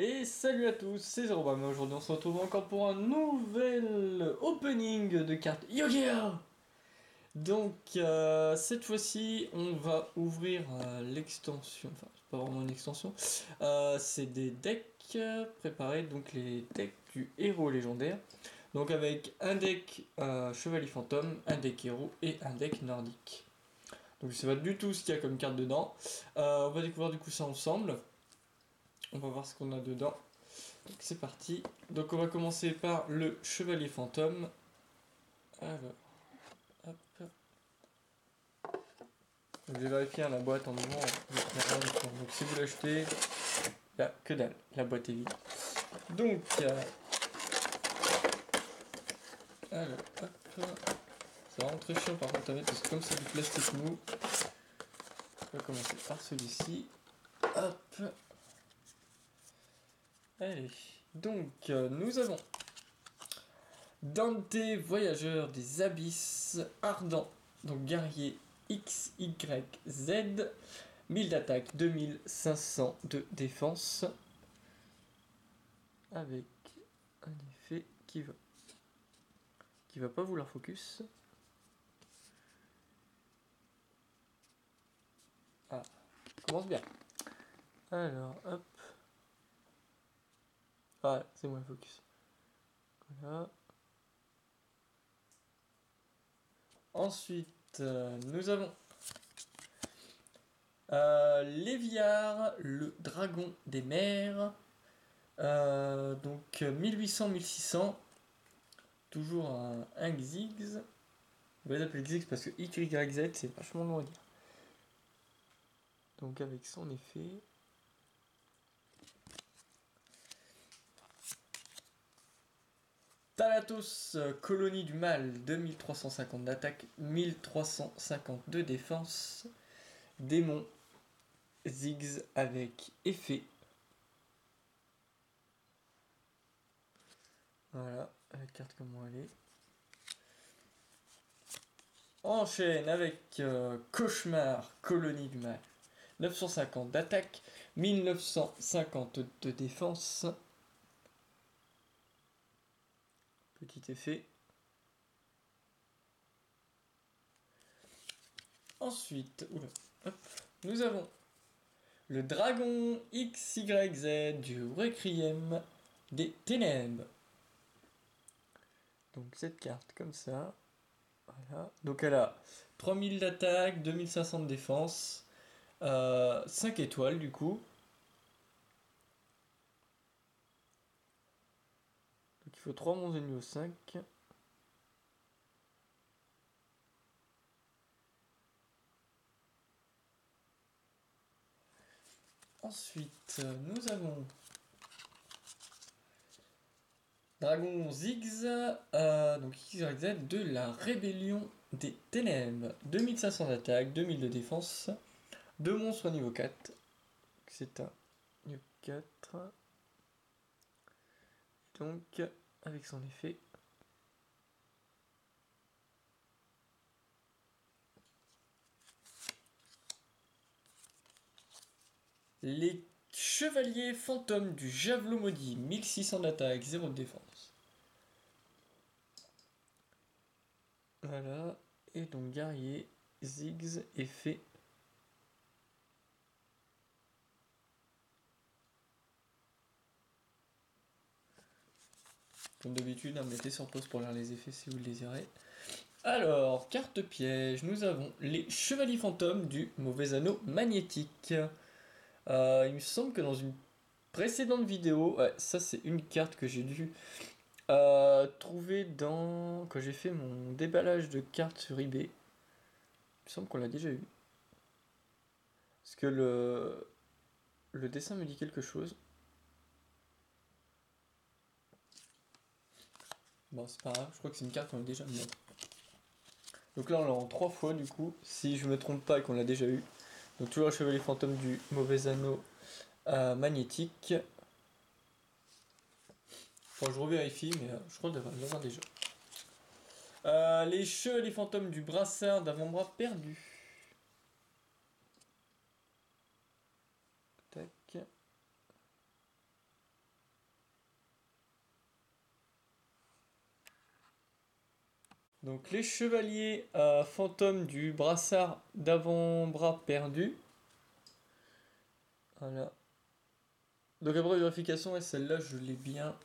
Et salut à tous, c'est Zerobam. Aujourd'hui on se retrouve encore pour un nouvel opening de cartes Yu-Gi-Oh! Donc cette fois-ci on va ouvrir l'extension, enfin c'est pas vraiment une extension, c'est des decks préparés, donc les decks du héros légendaire. Donc avec un deck Chevalier Fantôme, un deck héros et un deck nordique. Donc je sais pas du tout ce qu'il y a comme carte dedans. On va découvrir du coup ça ensemble. On va voir ce qu'on a dedans. Donc c'est parti. Donc on va commencer par le Chevalier Fantôme. Alors, hop. Donc, je vais vérifier la boîte en mouvement. Donc si vous l'achetez, là, que dalle, la boîte est vide. Donc, alors, hop. C'est vraiment très chiant par contre à mettre parce que comme c'est du plastique mou, on va commencer par celui-ci. Hop. Allez. Donc, nous avons Dante, voyageur des abysses, ardent, donc guerrier XYZ, 1000 d'attaque, 2500 de défense, avec un effet qui va pas vouloir focus. Ah, commence bien. Alors, hop. Ah, c'est moins focus. Voilà. Ensuite, nous avons Léviar, le dragon des mers. Donc 1800-1600. Toujours un Xyz. On va les appeler Xyz parce que XYZ c'est vachement long à dire. Donc avec son effet. Thanatos, colonie du mal, 2350 d'attaque, 1350 de défense. Démon, Ziggs avec effet. Voilà, la carte comment elle est. Enchaîne avec Cauchemar, colonie du mal, 950 d'attaque, 1950 de défense. Petit effet. Ensuite, oula, hop, nous avons le dragon XYZ du Requiem des ténèbres. Donc cette carte comme ça. Voilà. Donc elle a 3000 d'attaque, 2500 de défense, 5 étoiles du coup. Donc il faut 3 monstres de niveau 5. Ensuite, nous avons Dragon Ziggs, donc XYZ de la Rébellion des Ténèbres. 2500 d'attaque, 2000 de défense, 2 monstres niveau 4. C'est un niveau 4. Donc, avec son effet. Les Chevaliers Fantômes du Javelot Maudit, 1600 d'attaque, 0 de défense. Voilà, et donc guerrier, Ziggs, effet. Comme d'habitude, mettez sur pause pour lire les effets si vous le désirez. Alors, carte piège, nous avons les Chevaliers Fantômes du Mauvais Anneau Magnétique. Il me semble que dans une précédente vidéo, ouais, ça c'est une carte que j'ai dû trouver quand j'ai fait mon déballage de cartes sur eBay. Il me semble qu'on l'a déjà eu. Parce que le dessin me dit quelque chose. Bon, c'est pas grave, je crois que c'est une carte qu'on a déjà mis. Donc là, on l'a en 3 fois du coup, si je me trompe pas et qu'on l'a déjà eu. Donc toujours le Chevalier Fantôme du Mauvais Anneau magnétique. Enfin, je revérifie, mais je crois l'avoir déjà. Les Chevaliers Fantômes du Brassard d'avant-bras perdu. Tac. Donc les chevaliers fantômes du brassard d'avant-bras perdu. Voilà. Donc après vérification, et celle-là je l'ai bien.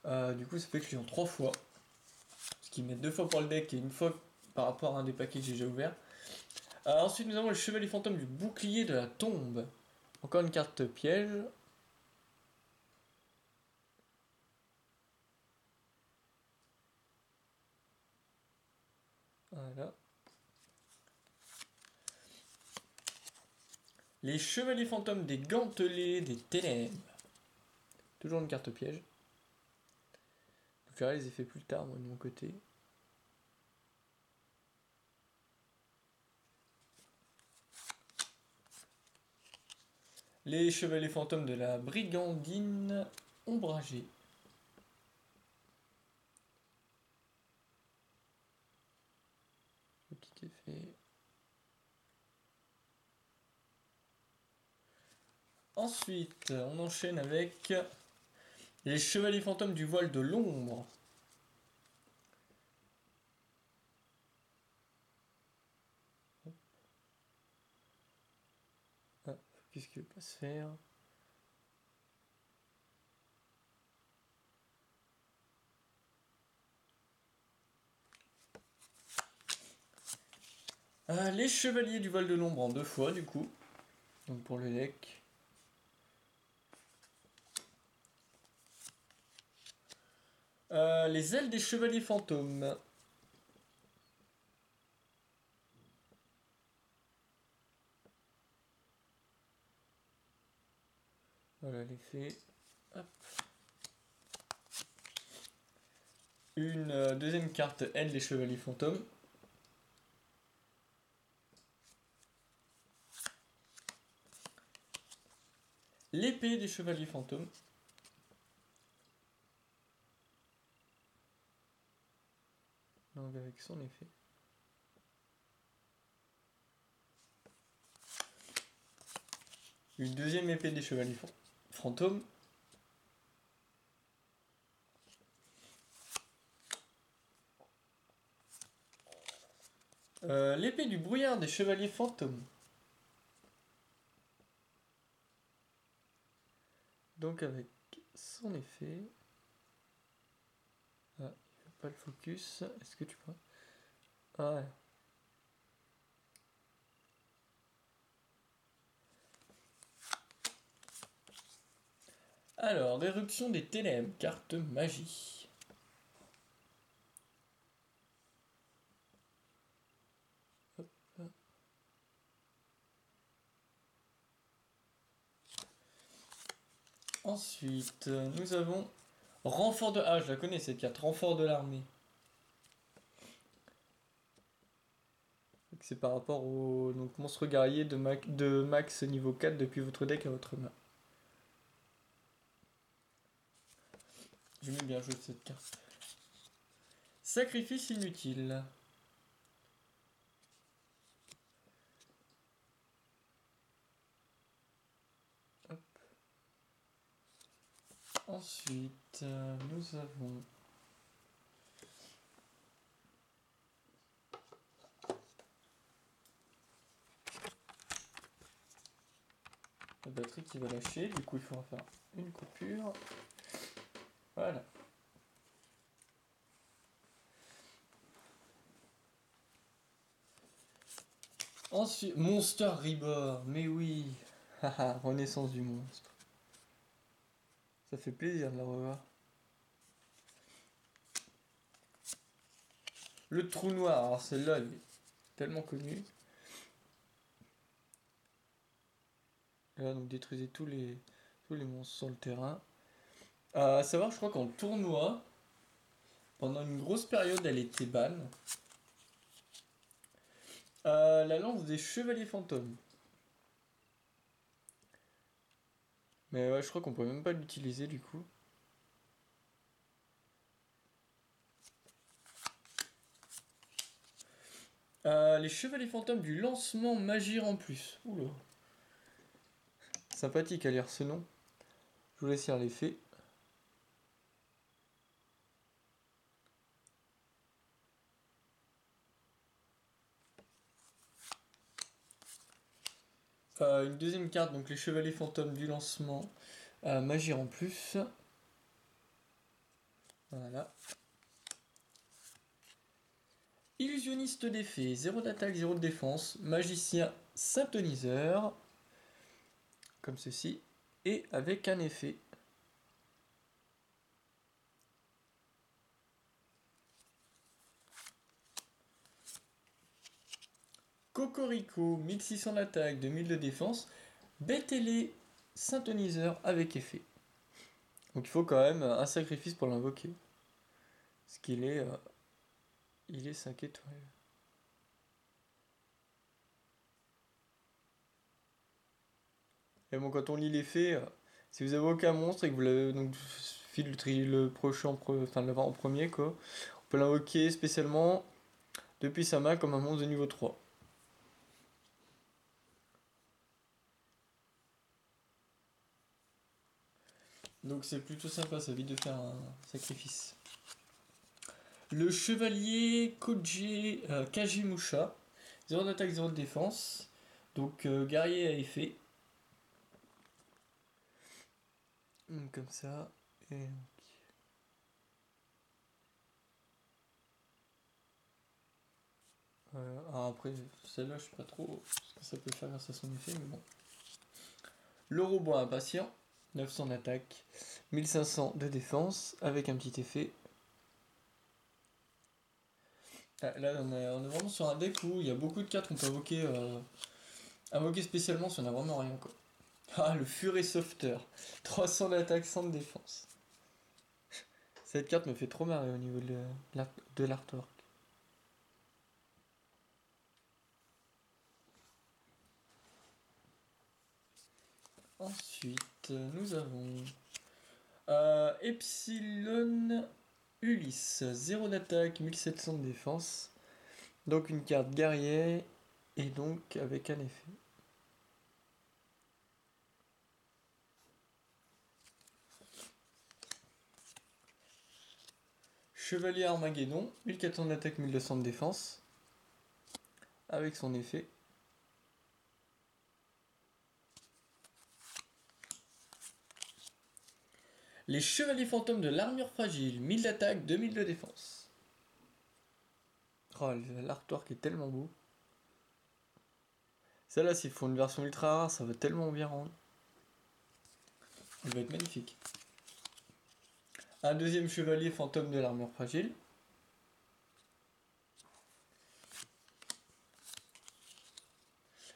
Du coup ça fait que je l'ai en 3 fois. Ce qui met 2 fois pour le deck et une fois par rapport à un des paquets que j'ai déjà ouvert. Ensuite nous avons le chevalier fantôme du bouclier de la tombe. Encore une carte piège. Voilà. Les chevaliers fantômes des gantelets des ténèbres. Toujours une carte piège. Je verrai les effets plus tard, moi, de mon côté. Les chevaliers fantômes de la brigandine ombragée. Petit effet. Ensuite, on enchaîne avec les chevaliers fantômes du voile de l'ombre. Ah, qu'est-ce qu'il veut pas se faire? Les chevaliers du voile de l'ombre en 2 fois, du coup. Donc pour le deck. Les ailes des chevaliers fantômes. Voilà l'effet. Hop. Une deuxième carte aile des chevaliers fantômes. L'épée des chevaliers fantômes. Donc avec son effet. Une deuxième épée des chevaliers fantômes. L'épée du brouillard des chevaliers fantômes. Donc avec son effet. Ah, il fait pas le focus. Est-ce que tu peux... Ah ouais. Alors, éruption des ténèbres, carte magie. Hop. Ensuite, nous avons renfort de... Ah, je la connais cette carte, renfort de l'armée. C'est par rapport au donc, monstre guerrier de max niveau 4 depuis votre deck à votre main. J'aime bien jouer cette carte. Sacrifice inutile. Hop. Ensuite, nous avons... la batterie qui va lâcher, du coup il faudra faire une coupure. Voilà. Ensuite, Monster Reborn, mais oui. Haha, renaissance du monstre. Ça fait plaisir de la revoir. Le trou noir, alors celle-là elle est tellement connue. Là donc détruisez tous les monstres sur le terrain. À savoir, je crois qu'en tournoi, pendant une grosse période, elle était ban. La lance des chevaliers fantômes. Mais ouais, je crois qu'on peut même pas l'utiliser du coup. Les chevaliers fantômes du lancement magie en plus. Oula. Sympathique à lire ce nom. Je vous laisse lire l'effet. Une deuxième carte, donc les chevaliers fantômes du lancement. Magie en plus. Voilà. Illusionniste d'effet, 0 d'attaque, 0 de défense. Magicien synthoniseur. Comme ceci. Et avec un effet. Cocorico, 1600 d'attaque, 2000 de défense. Bétélé, synthoniseur avec effet. Donc il faut quand même un sacrifice pour l'invoquer. Parce qu'il est, il est 5 étoiles. Et bon, quand on lit l'effet, si vous avez aucun monstre et que vous l'avez donc le prochain, enfin l'avant en premier quoi, on peut l'invoquer spécialement depuis sa main comme un monstre de niveau 3. Donc c'est plutôt sympa, ça évite de faire un sacrifice. Le chevalier Koji Kajimusha, 0 d'attaque, 0 de défense. Donc guerrier à effet. Comme ça. Et... alors après, celle-là, je sais pas trop ce que ça peut faire grâce à son effet, mais bon. Le robot impatient, 900 d'attaque, 1500 de défense, avec un petit effet. Ah, là, on est vraiment sur un deck où il y a beaucoup de cartes qu'on peut invoquer spécialement si on a vraiment rien, quoi. Ah, le Fury Softer, 300 d'attaque, 100 de défense. Cette carte me fait trop marrer au niveau de l'artwork. Ensuite, nous avons Epsilon Ulysse, 0 d'attaque, 1700 de défense. Donc une carte guerrier et donc avec un effet. Chevalier Armageddon, 1400 d'attaque, 1200 de défense. Avec son effet. Les Chevaliers Fantômes de l'Armure Fragile, 1000 d'attaque, 2000 de défense. Oh, l'artwork est tellement beau. Celle-là, s'ils font une version ultra rare, ça va tellement bien rendre. Il va être magnifique. Un deuxième Chevalier Fantôme de l'Armure Fragile.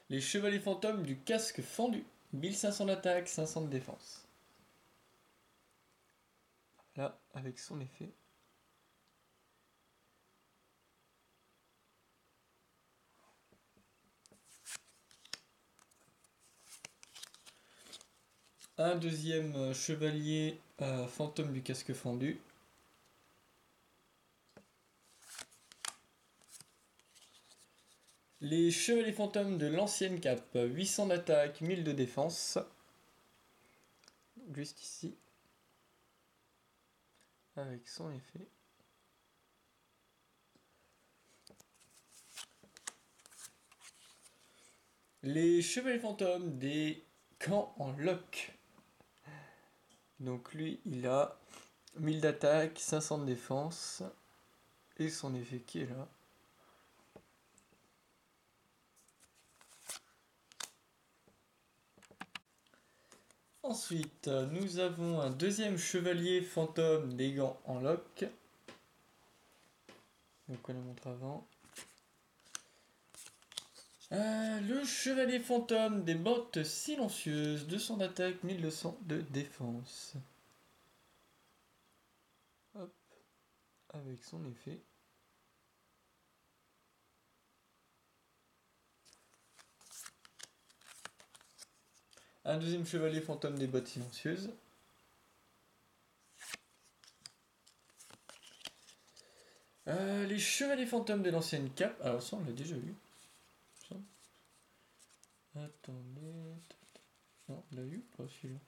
Les Chevaliers Fantômes du Casque Fendu, 1500 d'attaque, 500 de défense. Là, avec son effet. Un deuxième chevalier fantôme du casque fendu. Les chevaliers fantômes de l'ancienne cape, 800 d'attaque, 1000 de défense. Juste ici. Avec son effet. Les chevaliers fantômes des camps en lock. Donc lui, il a 1000 d'attaque, 500 de défense. Et son effet qui est là. Ensuite, nous avons un deuxième chevalier fantôme des gants en lock. Donc on le montre avant. Le chevalier fantôme des bottes silencieuses, 200 d'attaque, 1200 de défense. Hop, avec son effet. Un deuxième chevalier fantôme des bottes silencieuses. Les chevaliers fantômes de l'ancienne cape. Alors ça, on l'a déjà vu. Ça. Attendez. Non, on l'a vu ou pas celui-là?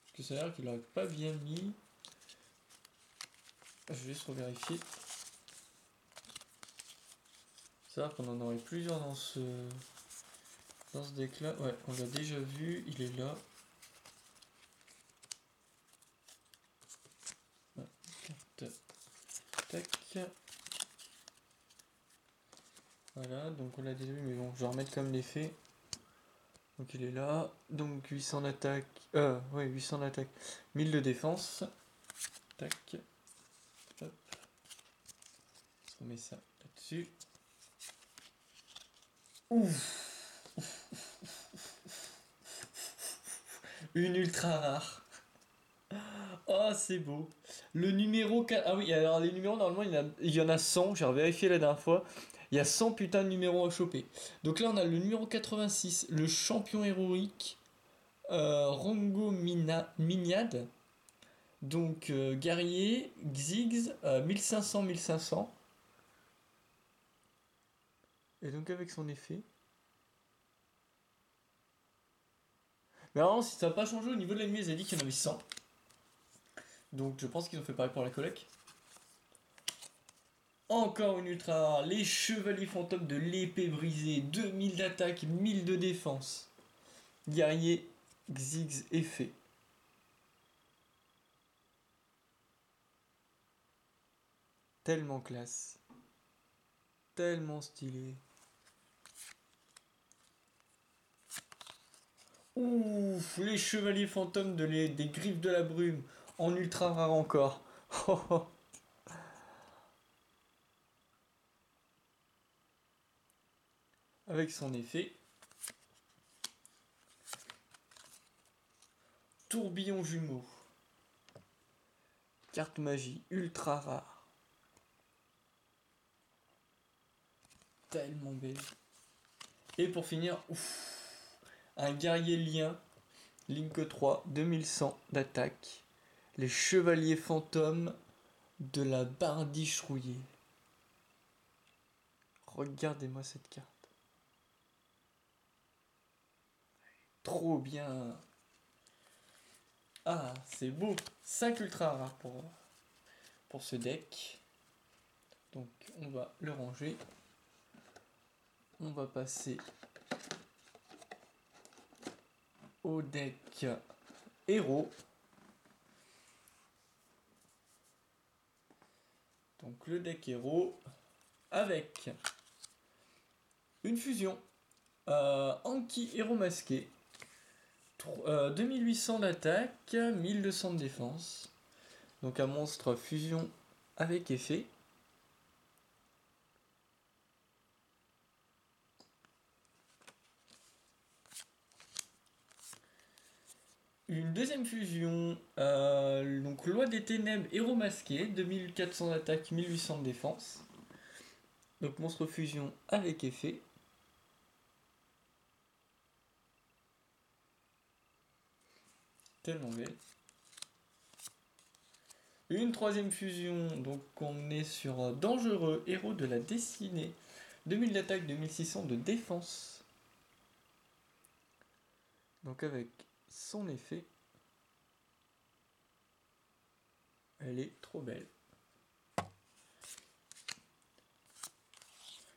Parce que ça a l'air qu'il n'aurait pas bien mis. Je vais juste revérifier. C'est vrai qu'on en aurait plusieurs dans ce Dans ce deck là, ouais, on l'a déjà vu, il est là. Ouais, tac. Voilà, donc on l'a déjà vu, mais bon, je vais remettre comme l'effet. Donc il est là, donc 800 d'attaque, ouais, 800 d'attaque, 1000 de défense. Tac, hop, on met ça là-dessus. Ouf, une ultra rare. Oh, c'est beau. Le numéro 4. Ah oui, alors les numéros, normalement, il y en a 100. J'ai vérifié la dernière fois. Il y a 100 putains de numéros à choper. Donc là, on a le numéro 86, le champion héroïque Rango Mignad. Donc guerrier, Xiggs, 1500. Et donc avec son effet. Mais alors, si ça n'a pas changé au niveau de l'ennemi, ils ont dit qu'il y en avait 100. Donc je pense qu'ils ont fait pareil pour la collecte. Encore une ultra rare, les chevaliers fantômes de l'épée brisée, 2000 d'attaque, 1000 de défense. Guerrier, Xiggs effet. Tellement classe. Tellement stylé. Ouf, les chevaliers fantômes des griffes de la brume, en ultra rare encore. Avec son effet. Tourbillon jumeau. Carte magie, ultra rare. Tellement belle. Et pour finir, ouf, un guerrier lien, Link 3, 2100 d'attaque. Les chevaliers fantômes de la bardiche rouillée. Regardez-moi cette carte. Trop bien. Ah, c'est beau. 5 ultra rares pour ce deck. Donc on va le ranger. On va passer au deck héros. Donc le deck héros avec une fusion. Anki héros masqué. 2800 d'attaque, 1200 de défense. Donc un monstre fusion avec effet. Une deuxième fusion, donc Loi des Ténèbres, héros masqué, 2400 d'attaque, 1800 de défense. Donc monstre fusion avec effet. Tellement belle. Une troisième fusion, donc on est sur Dangereux, héros de la destinée, 2000 d'attaque, 2600 de défense. Donc avec son effet, elle est trop belle.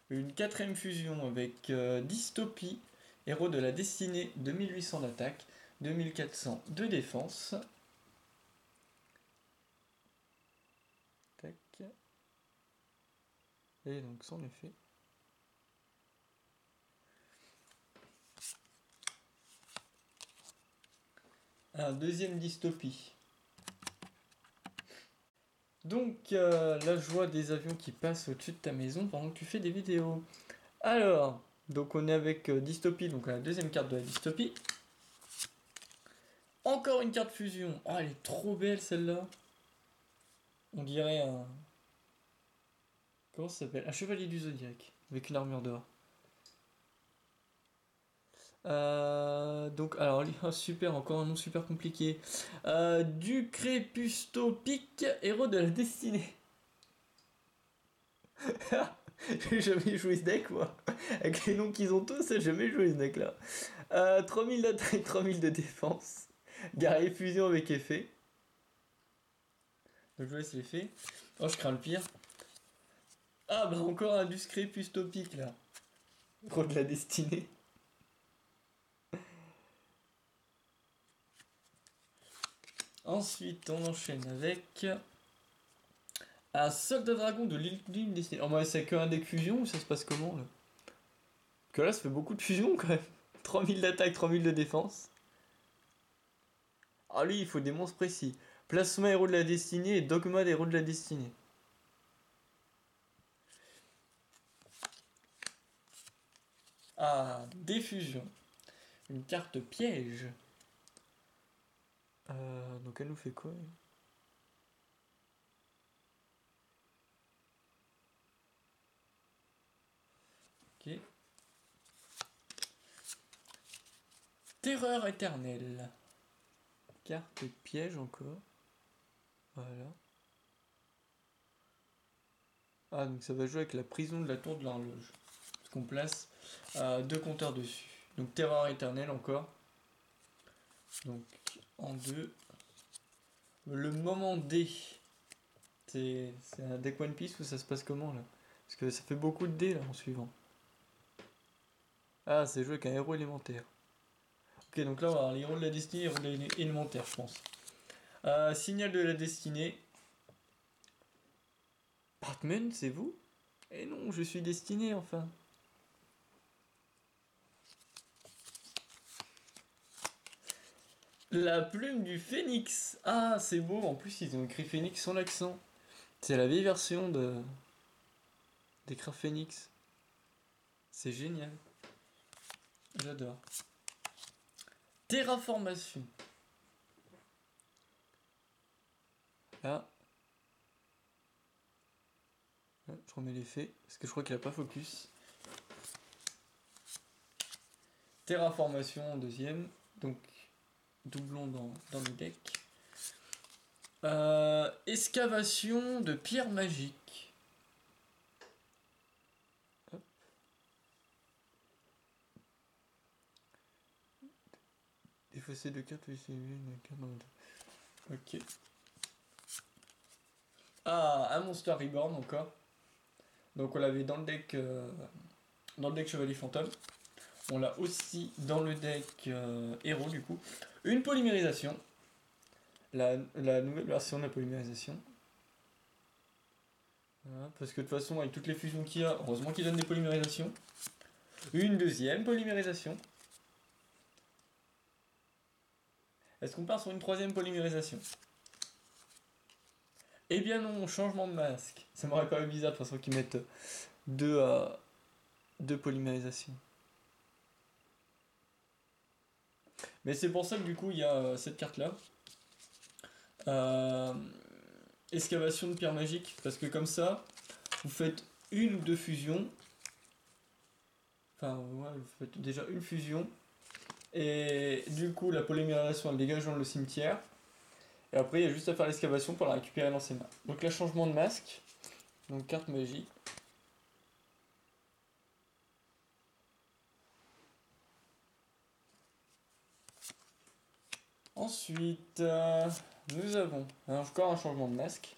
Une quatrième fusion avec Dystopie, héros de la destinée, 2800 d'attaque, 2400 de défense. Tac. Et donc son effet. Un deuxième Dystopie. Donc la joie des avions qui passent au-dessus de ta maison pendant que tu fais des vidéos. Alors, donc on est avec Dystopie, donc la deuxième carte de la Dystopie. Encore une carte fusion. Ah, elle est trop belle celle-là. On dirait un... Comment ça s'appelle? Un chevalier du zodiaque, avec une armure d'or. Donc, alors, oh, super, encore un nom super compliqué. Du Crépustopique, héros de la destinée. J'ai jamais joué ce deck, moi. Avec les noms qu'ils ont tous, j'ai jamais joué ce deck là. 3000 d'attaque, 3000 de défense. Guerrier fusion avec effet. Donc je vous laisse l'effet. Oh, je crains le pire. Ah, bah encore un Duscrépus topique là. Gros de la destinée. Ensuite, on enchaîne avec un soldat dragon de l'île destinée. Oh, mais c'est que un deck fusion ou ça se passe comment là? Parce que là, ça fait beaucoup de fusion quand même. 3000 d'attaque, 3000 de défense. Ah, lui, il faut des monstres précis. Plasma héros de la destinée et Dogma héros de la destinée. Ah, diffusion. Une carte piège. Donc elle nous fait quoi? Ok. Terreur éternelle. Carte piège encore. Voilà. Ah, donc ça va jouer avec la prison de la tour de l'horloge. Parce qu'on place deux compteurs dessus. Donc terreur éternelle encore. Donc en deux. Le moment D. C'est un deck One Piece ou ça se passe comment là? Parce que ça fait beaucoup de dés là en suivant. Ah, c'est joué avec un héros élémentaire. Ok, donc là on va avoir les héros de la destinée et les héros de l'élémentaire, je pense. Signal de la destinée. Batman, c'est vous? Eh non, je suis destiné enfin. La plume du phénix. Ah, c'est beau. En plus, ils ont écrit phénix sans l'accent. C'est la vieille version d'écrire phénix. C'est génial. J'adore. Terraformation. Là. Je remets l'effet. Parce que je crois qu'il a pas focus. Terraformation en deuxième. Donc, doublon dans le deck. Excavation de pierre magique. Hop. Effacer deux cartes, oui, c'est une carte dans le deck. Ok. Ah, un Monster Reborn encore. Donc on l'avait dans le deck Chevalier Fantôme. On l'a aussi dans le deck Héros du coup. Une polymérisation. La nouvelle version de la polymérisation. Voilà, parce que de toute façon avec toutes les fusions qu'il y a, heureusement qu'ils donnent des polymérisations. Une deuxième polymérisation. Est-ce qu'on part sur une troisième polymérisation? Eh bien non, changement de masque. Ça m'aurait paru bizarre de toute façon qu'ils mettent deux polymérisations. Mais c'est pour ça que du coup il y a cette carte là. Excavation de pierre magique, parce que comme ça, vous faites une ou deux fusions. Enfin, ouais, vous faites déjà une fusion. Et du coup, la polymérisation elle dégage dans le cimetière. Et après, il y a juste à faire l'excavation pour la récupérer dans ses mains. Donc là, changement de masque. Donc carte magie. Ensuite, nous avons encore un changement de masque.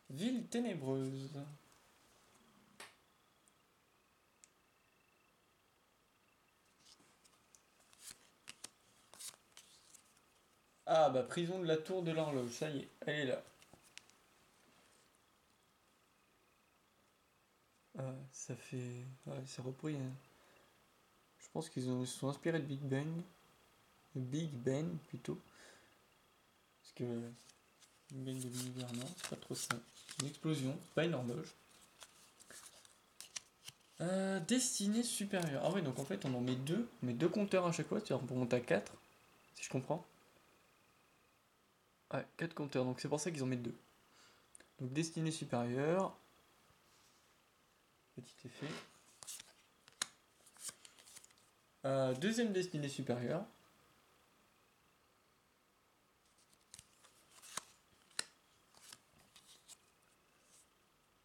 Ville ténébreuse. Ah bah prison de la tour de l'horloge, ça y est, elle est là. Ah, ça fait... Ouais, c'est repris. Hein. Je pense qu'ils se sont inspirés de Big Bang. Big Ben plutôt. Parce que Big Bang de l'univers, non, c'est pas trop ça. Une explosion, pas une horloge. Destinée supérieure. Ah ouais, donc en fait on en met deux. On met deux compteurs à chaque fois, c'est-à-dire pour monter à 4, si je comprends. Ouais, 4 compteurs, donc c'est pour ça qu'ils en mettent deux. Donc destinée supérieure. Petit effet. Deuxième destinée supérieure.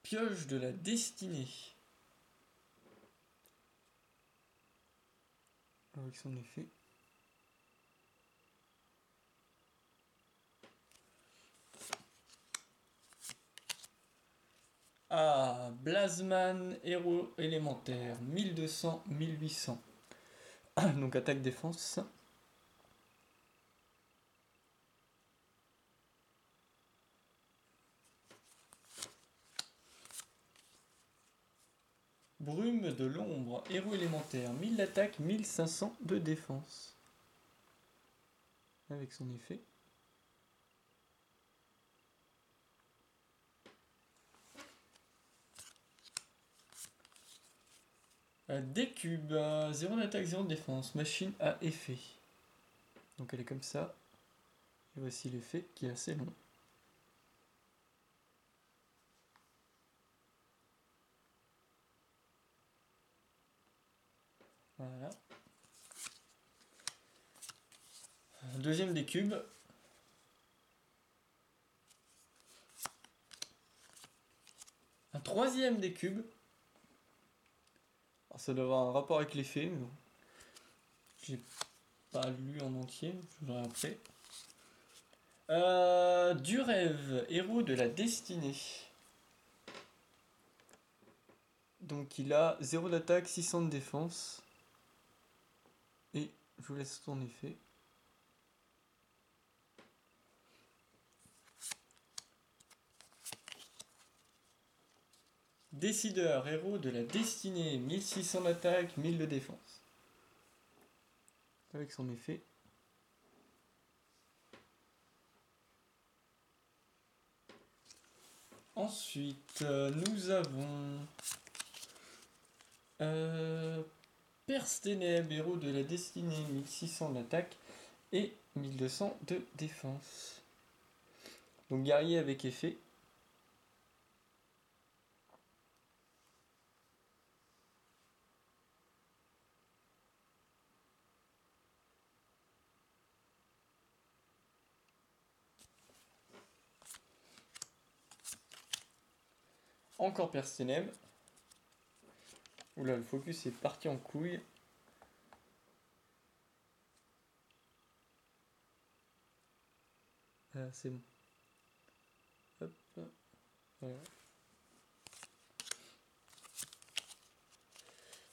Pioche de la destinée. Avec son effet. Ah, Blasman, héros élémentaire, 1200, 1800. Donc attaque-défense. Brume de l'ombre, héros élémentaire, 1000 d'attaque, 1500 de défense. Avec son effet. Décube, 0 d'attaque, 0 de défense, machine à effet. Donc elle est comme ça. Et voici l'effet qui est assez long. Voilà. Deuxième décube. Un troisième décube. Alors ça doit avoir un rapport avec l'effet, mais bon. J'ai pas lu en entier, je verrai après. Du rêve, héros de la destinée. Donc il a 0 d'attaque, 600 de défense. Et je vous laisse son effet. Décideur, héros de la destinée, 1600 d'attaque, 1000 de défense. Avec son effet. Ensuite, nous avons Perce Ténèbres, héros de la destinée, 1600 d'attaque et 1200 de défense. Donc guerrier avec effet. Encore Perce Ténèbres. Oula, le focus est parti en couille. C'est bon. Hop.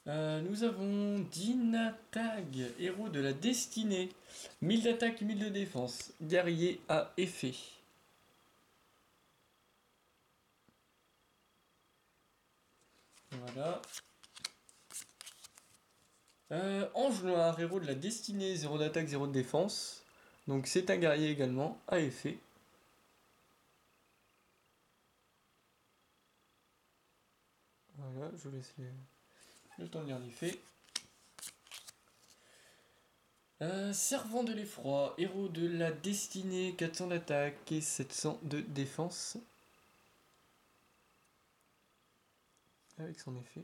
Voilà. Nous avons Dinatag, héros de la destinée. 1000 d'attaque, 1000 de défense. Guerrier à effet. Voilà. Ange noir, héros de la destinée, 0 d'attaque, 0 de défense. Donc c'est un guerrier également, à effet. Voilà, je vous laisse le temps de lire l'effet. Servant de l'effroi, héros de la destinée, 400 d'attaque et 700 de défense. Avec son effet.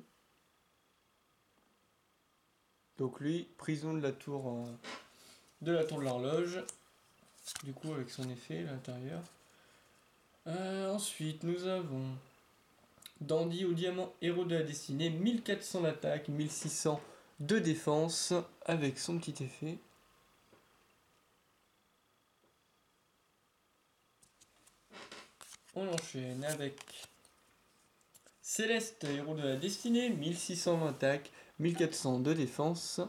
Donc lui, prison de la tour de l'horloge. Du coup, avec son effet à l'intérieur. Ensuite, nous avons Dandy au diamant, héros de la destinée, 1400 d'attaque, 1600 de défense, avec son petit effet. On enchaîne avec Céleste, héros de la destinée, 1600 d'attaque, 1400 de défense.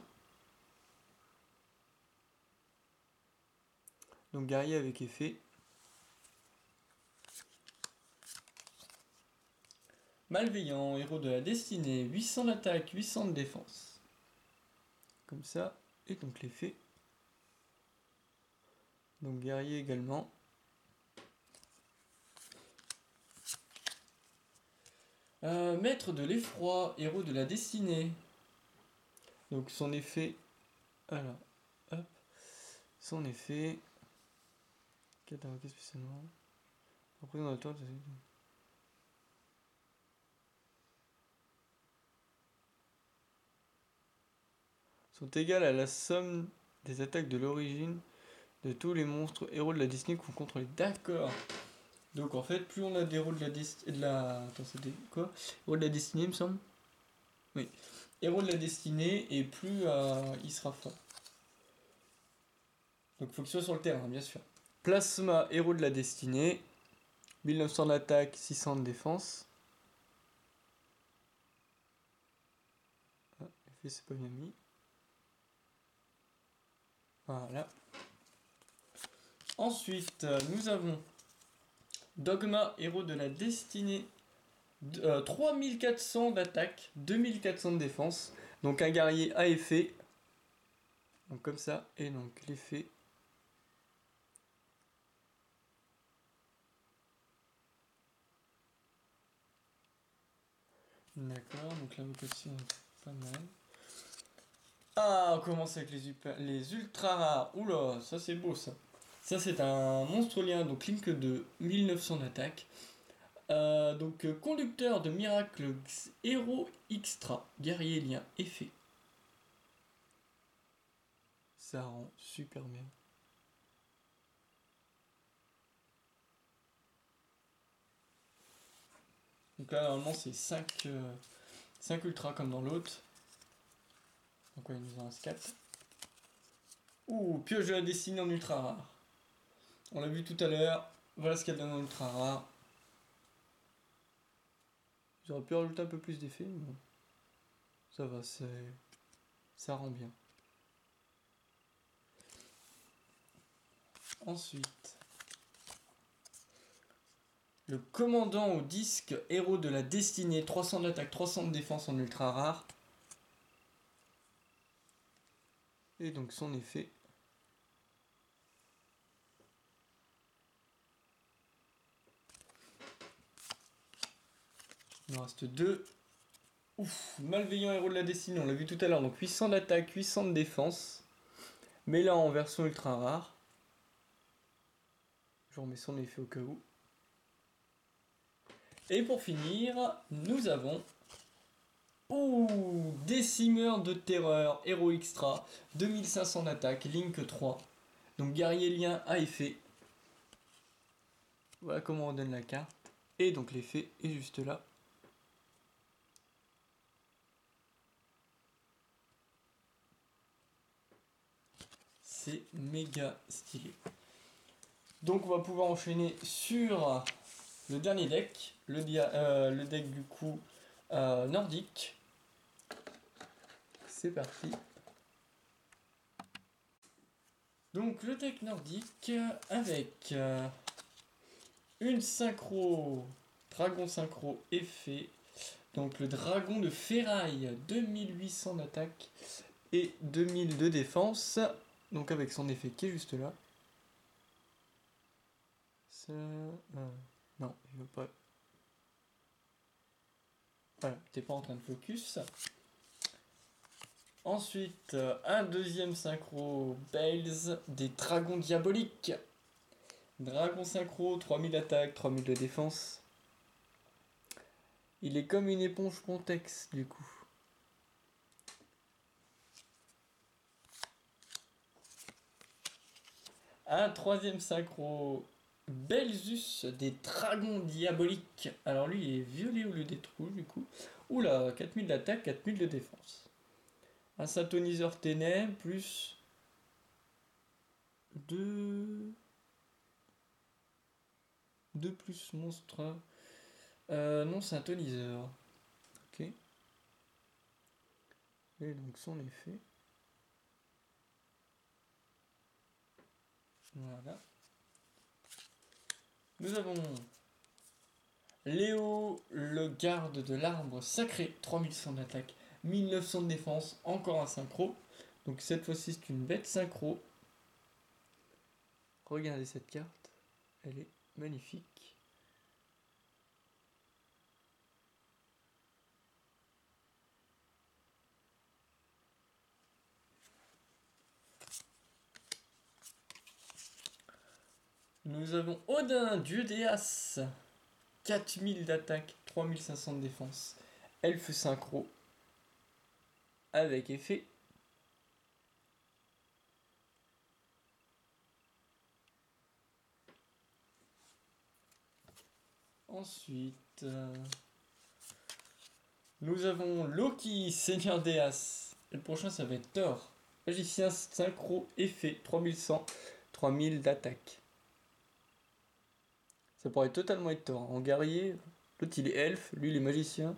Donc guerrier avec effet. Malveillant, héros de la destinée, 800 d'attaque, 800 de défense. Comme ça, et donc l'effet. Donc guerrier également. Maître de l'effroi, héros de la destinée. Donc son effet. Alors, hop. Son effet. Quête invoquée spécialement. Après, dans la tour, sont égales à la somme des attaques de l'origine de tous les monstres héros de la destinée qu'on contrôle. D'accord. Donc en fait, plus on a des héros de la destinée. Attends, c'était quoi? Héros de la destinée, il me semble. Oui. Héros de la destinée, et plus il sera fort. Donc il faut qu'il soit sur le terrain, bien sûr. Plasma, héros de la destinée. 1900 d'attaque, 600 de défense. Ok, c'est pas bien mis. Voilà. Ensuite, nous avons Dogma, héros de la destinée. 3400 d'attaque, 2400 de défense. Donc un guerrier à effet. Donc comme ça. Et donc l'effet. D'accord, donc la vocation est pas mal. Ah, on commence avec les ultra rares. Oula, ça c'est beau ça. Ça c'est un monstre lien, donc Link de 1900 d'attaque. Conducteur de miracle héros extra, guerrier lien, effet. Ça rend super bien. Donc là normalement c'est 5 ultras comme dans l'autre. Donc ouais, il nous en reste 4. Ouh, pioche de la destinée en ultra rare. On l'a vu tout à l'heure. Voilà ce qu'elle donne en ultra rare. J'aurais pu rajouter un peu plus d'effets, mais bon. Ça va, ça rend bien. Ensuite, le commandant au disque, héros de la destinée, 300 d'attaque, 300 de défense en ultra rare. Et donc son effet. Il en reste 2. Ouf, malveillant héros de la destinée, on l'a vu tout à l'heure. Donc 800 d'attaque, 800 de défense. Mais là en version ultra rare. Je remets son effet au cas où. Et pour finir, nous avons décimeur de terreur, héros extra, 2500 d'attaque, Link 3. Donc guerrier lien à effet. Voilà comment on donne la carte. Et donc l'effet est juste là. C'est méga stylé. Donc on va pouvoir enchaîner sur le dernier deck. Le deck du coup nordique. C'est parti. Donc le deck nordique avec une synchro, dragon synchro effet. Donc le dragon de ferraille, 2800 d'attaque et 2000 de défense. Donc avec son effet qui est juste là. Ça... non, il veut pas. Voilà, t'es pas en train de focus. Ensuite, un deuxième synchro Bales des dragons diaboliques. Dragon synchro, 3000 d'attaque, 3000 de défense. Il est comme une éponge Pontex du coup. Un troisième synchro Belzus des dragons diaboliques. Alors lui il est violet au lieu d'être rouge du coup. Oula, 4000 d'attaque, 4000 de défense. Un synthoniseur ténèbres plus 2 plus monstre. Non, c'est un toniseur. Ok. Et donc son effet. Voilà. Nous avons Léo, le garde de l'arbre sacré, 3100 d'attaque, 1900 de défense, encore un synchro. Donc cette fois-ci c'est une bête synchro. Regardez cette carte, elle est magnifique. Nous avons Odin, dieu des As, 4000 d'attaque, 3500 de défense, elfe synchro, avec effet. Ensuite, nous avons Loki, seigneur des As. Et le prochain, ça va être Thor, magicien synchro, effet, 3100, 3000 d'attaque. Ça pourrait totalement être Thor. En guerrier, l'autre il est elfe, lui il est magicien.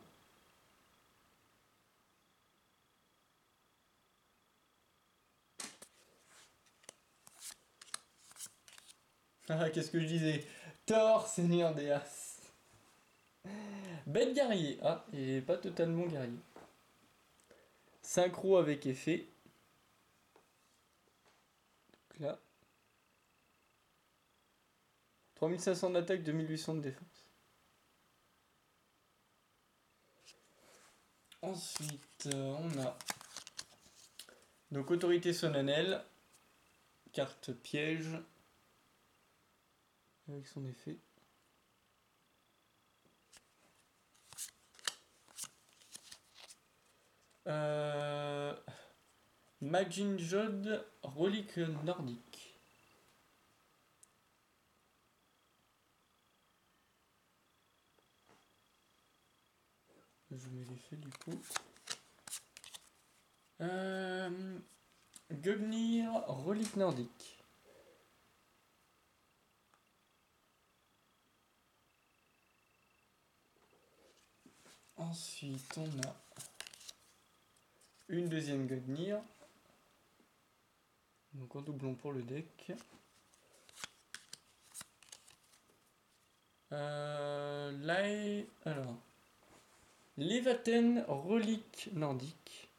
Ah, qu'est-ce que je disais? Thor, Seigneur des As. Bête guerrier. Ah, il est pas totalement guerrier. Synchro avec effet. Donc là. 3500 d'attaque, 2800 de défense. Ensuite, on a donc autorité solennelle, carte piège avec son effet. Magin Jod, relique nordique. Je mets l'effet du coup. Gugnir, relique nordique. Ensuite, on a une deuxième Gugnir. Donc en doublon pour le deck. Alors. Levaten, relique nordique.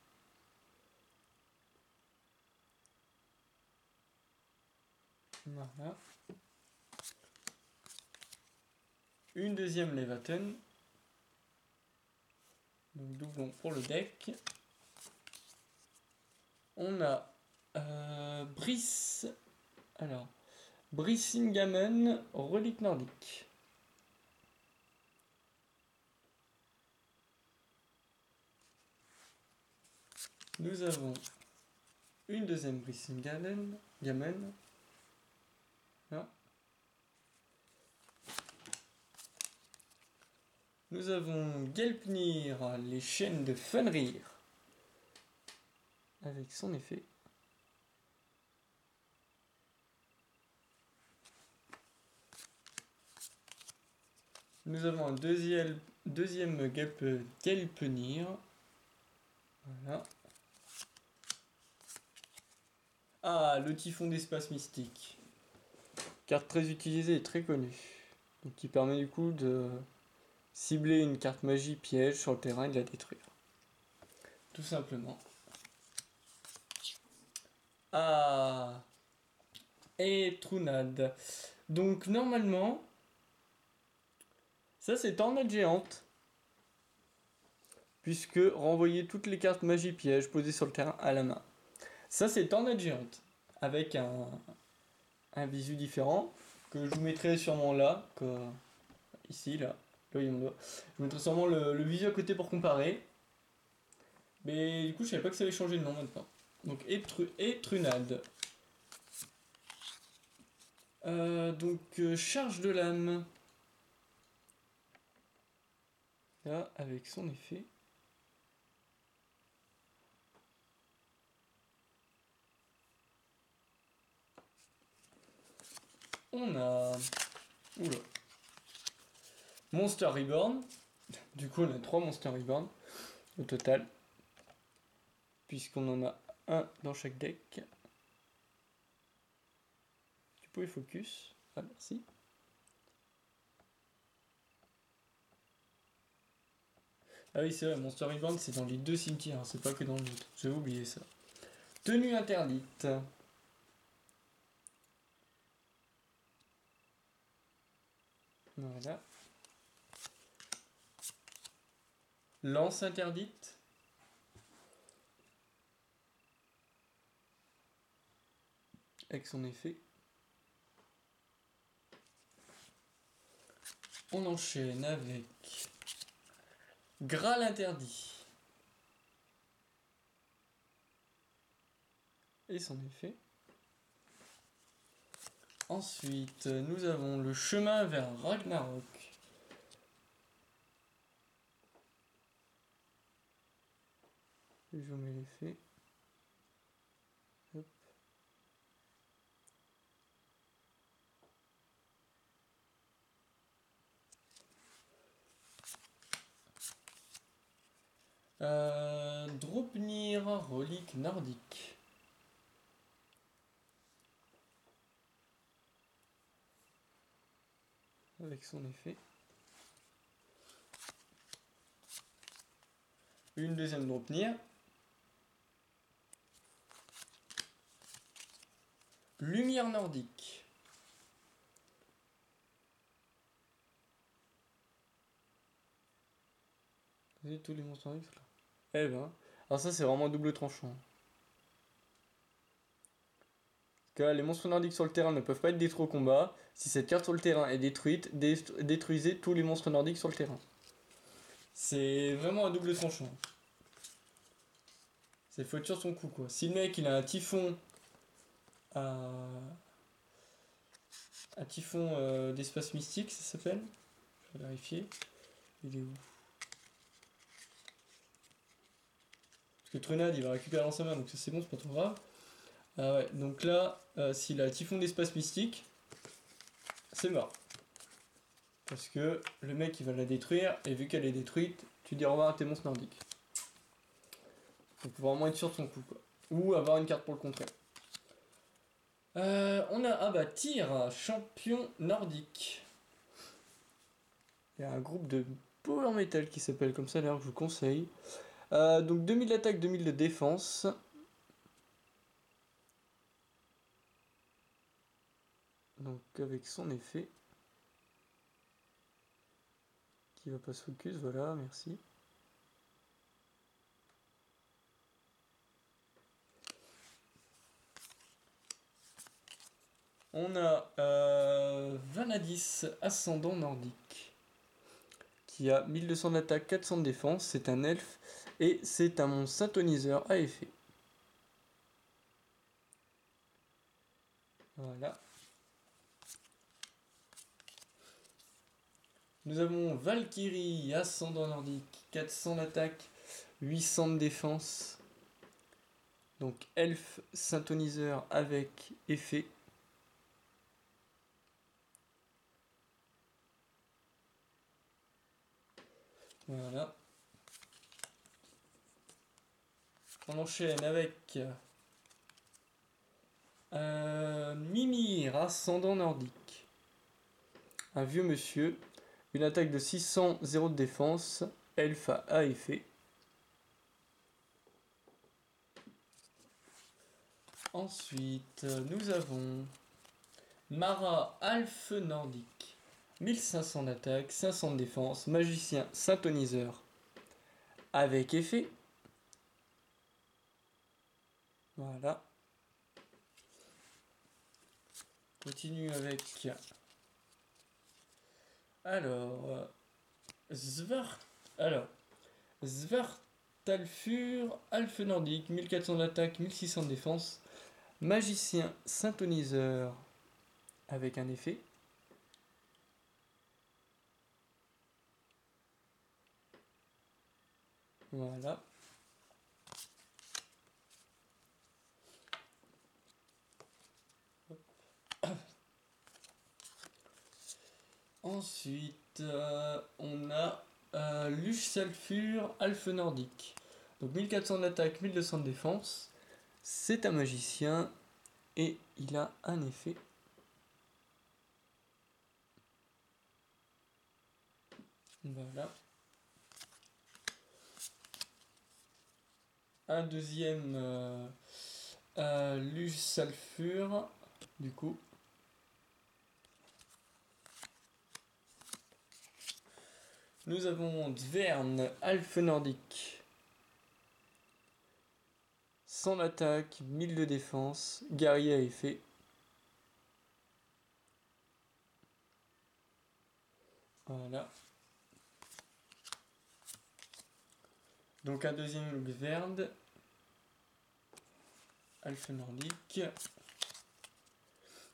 Voilà. Une deuxième Levaten. Donc doublon pour le deck. On a Brice. Alors. Brissingamen, relique nordique. Nous avons une deuxième Brissingamen. Gamen. Là. Nous avons Gelpnir, les chaînes de Fenrir. Avec son effet. Nous avons un deuxième Gelpnir. Voilà. Ah, le typhon d'espace mystique. Carte très utilisée et très connue. Donc qui permet du coup de cibler une carte magie piège sur le terrain et de la détruire. Tout simplement. Ah, et Trunade. Donc normalement, ça c'est Tornade géante. Puisque renvoyer toutes les cartes magie piège posées sur le terrain à la main. Ça c'est Tornade géante. Avec un visu différent. Que je vous mettrai sûrement là. Ici, là. Là, il y a mon doigt. Je mettrai sûrement le visu à côté pour comparer. Mais du coup, je savais pas que ça allait changer de nom maintenant. Donc, et Trunade. Charge de l'âme. Là, avec son effet. On a... Oula. Monster Reborn. Du coup, on a 3 Monster Reborn au total. Puisqu'on en a un dans chaque deck. Tu pouvais focus. Ah, merci. Ah oui, c'est vrai, Monster Reborn, c'est dans les 2 cimetières, hein, c'est pas que dans l'autre. J'avais oublié ça. Tenue interdite. Voilà. Lance interdite. Avec son effet. On enchaîne avec Graal interdit. Et son effet. Ensuite, nous avons le chemin vers Ragnarok. Je vous mets l'effet. Hop. Draupnir, relique nordique. avec son effet. Une deuxième Draupnir. Lumière nordique. Vous avez tous les monstres nordiques là. Eh ben. Alors ça c'est vraiment double tranchant. Parce que là, les monstres nordiques sur le terrain ne peuvent pas être détruits au combat. Si cette carte sur le terrain est détruite, détruisez tous les monstres nordiques sur le terrain. C'est vraiment un double tranchant. C'est faut être sur son coup quoi. Si le mec il a un typhon un typhon d'espace mystique, ça s'appelle. Je vais vérifier. Il est où? Parce que Trunade il va récupérer dans sa main, donc ça c'est bon, c'est pas trop grave. Ah ouais, donc là, s'il a un typhon d'espace mystique, c'est mort. Parce que le mec il va la détruire, et vu qu'elle est détruite, tu dis au revoir à tes monstres nordiques. Donc faut vraiment être sûr de son coup quoi. Ou avoir une carte pour le contrer. On a Tyr, champion nordique. Il y a un groupe de Power Metal qui s'appelle comme ça, d'ailleurs que je vous conseille. Donc 2000 d'attaque, 2000 de défense. Donc avec son effet. Qui va pas se focus, voilà, merci. On a Vanadis, ascendant nordique. Qui a 1200 d'attaque, 400 de défense, c'est un elfe. Et c'est un monstre synthoniseur à effet. Voilà. Nous avons Valkyrie, ascendant nordique, 400 d'attaque, 800 de défense. Donc elfe synthoniseur avec effet. Voilà. On enchaîne avec Mimir, ascendant nordique. Un vieux monsieur. Une attaque de 600, 0 de défense. Elfe à effet. Ensuite, nous avons Mara, Alphe nordique. 1500 d'attaque, 500 de défense. Magicien synthoniseur avec effet. Voilà. Continue avec. Alors. Svartalfur, Alphe nordique, 1400 d'attaque, 1600 de défense. Magicien synthoniseur avec un effet. Voilà. Ensuite, on a Luche Sulfure, Alphe nordique. Donc 1400 d'attaque, 1200 de défense. C'est un magicien et il a un effet. Voilà. Un deuxième Luche Sulfure, du coup. Nous avons Dvern, Alphe nordique. 100 d'attaque, 1000 de défense, guerrier à effet. Voilà. Donc un deuxième Gvern, Alphe nordique.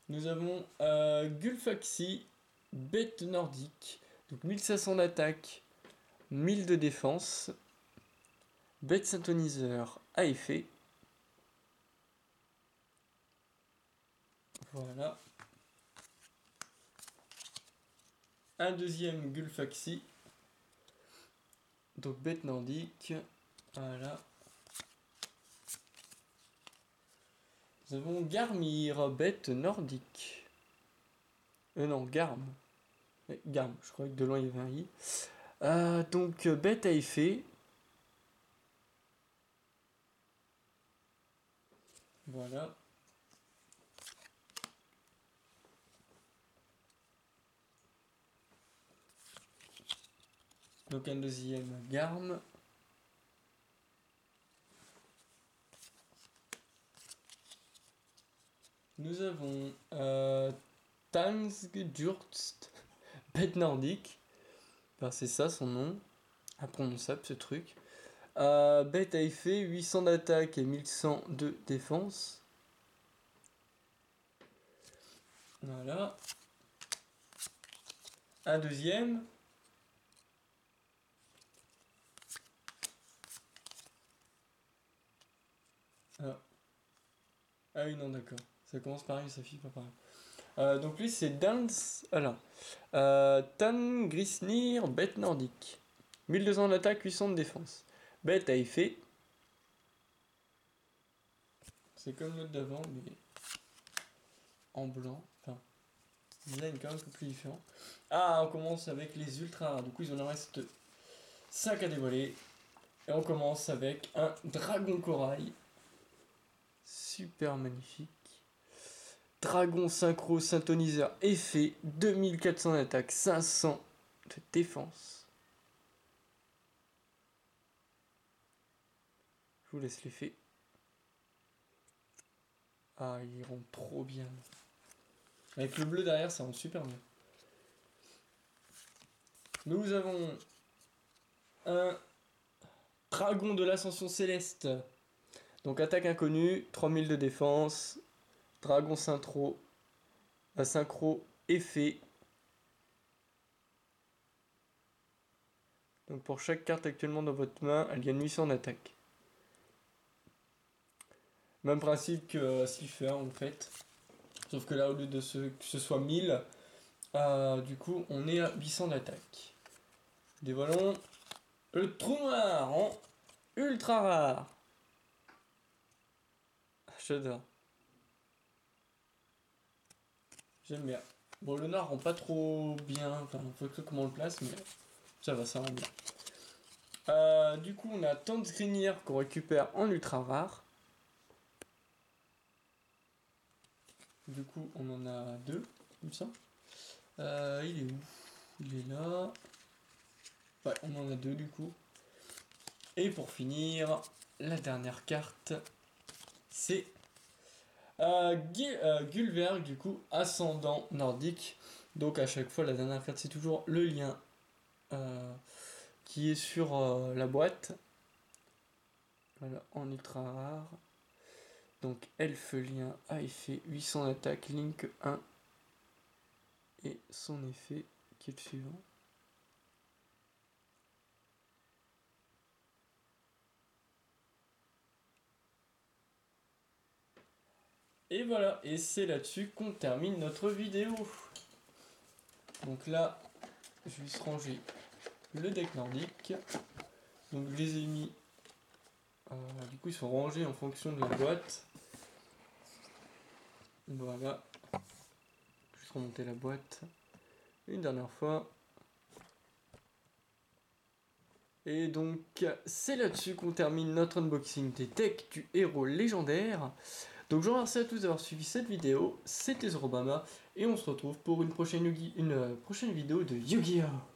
Nous avons Gulfaxi, bête nordique. Donc 1500 d'attaque, 1000 de défense. Bête synthoniseur à effet. Voilà. Un deuxième Gulfaxi. Donc bête nordique. Voilà. Nous avons Garmir, bête nordique. Non, Garm. Garm, je crois que de loin il y avait un i. Donc bête à effet. Voilà. Donc un deuxième Garm. Nous avons Tangsjurst, bête nordique. Enfin, c'est ça son nom. Imprononçable ce truc. Bête à effet, 800 d'attaque et 1100 de défense. Voilà. Un deuxième. Ah oui, non, d'accord. Ça commence pareil, ça finit pas pareil. Donc lui, c'est Dance. Alors. Tan Grisnir, bête nordique. 1200 d'attaque, 800 de défense. Bête à effet. C'est comme l'autre d'avant, mais en blanc. Enfin, design quand même un peu plus différent. Ah, on commence avec les ultra rares. Du coup, il en reste 5 à dévoiler. Et on commence avec un dragon corail. Super magnifique. Dragon synchro synthoniseur effet. 2400 d'attaque, 500 de défense. Je vous laisse l'effet. Ah, il rend trop bien. Avec le bleu derrière, ça rend super bien. Nous avons un dragon de l'ascension céleste. Donc attaque inconnue, 3000 de défense. Dragon synchro effet. Donc pour chaque carte actuellement dans votre main, elle gagne 800 d'attaque. Même principe que Slifer en fait. Sauf que là, au lieu de que ce soit 1000, du coup, on est à 800 d'attaque. Dévoilons le trou noir en ultra rare. J'adore. J'aime bien. Bon, le noir rend pas trop bien. Enfin, faut que comment on le place, mais ça va, ça rend bien. Du coup, on a Tanzgrinir qu'on récupère en ultra rare. Du coup, on en a 2, comme ça. Il est où? Il est là. Ouais, on en a 2 du coup. Et pour finir, la dernière carte, c'est Gulverg, du coup, ascendant nordique. Donc à chaque fois, la dernière carte, c'est toujours le lien qui est sur la boîte. Voilà, en ultra rare. Donc elfe lien à effet 800 d'attaque, link 1. Et son effet qui est le suivant. Et voilà, et c'est là-dessus qu'on termine notre vidéo. Donc là, je vais se ranger le deck nordique. Donc je les ai mis, du coup ils sont rangés en fonction de la boîte. Voilà, juste remonter la boîte une dernière fois. Et donc c'est là-dessus qu'on termine notre unboxing des decks du héros légendaire. Donc je vous remercie à tous d'avoir suivi cette vidéo, c'était Zorobama, et on se retrouve pour une prochaine vidéo de Yu-Gi-Oh!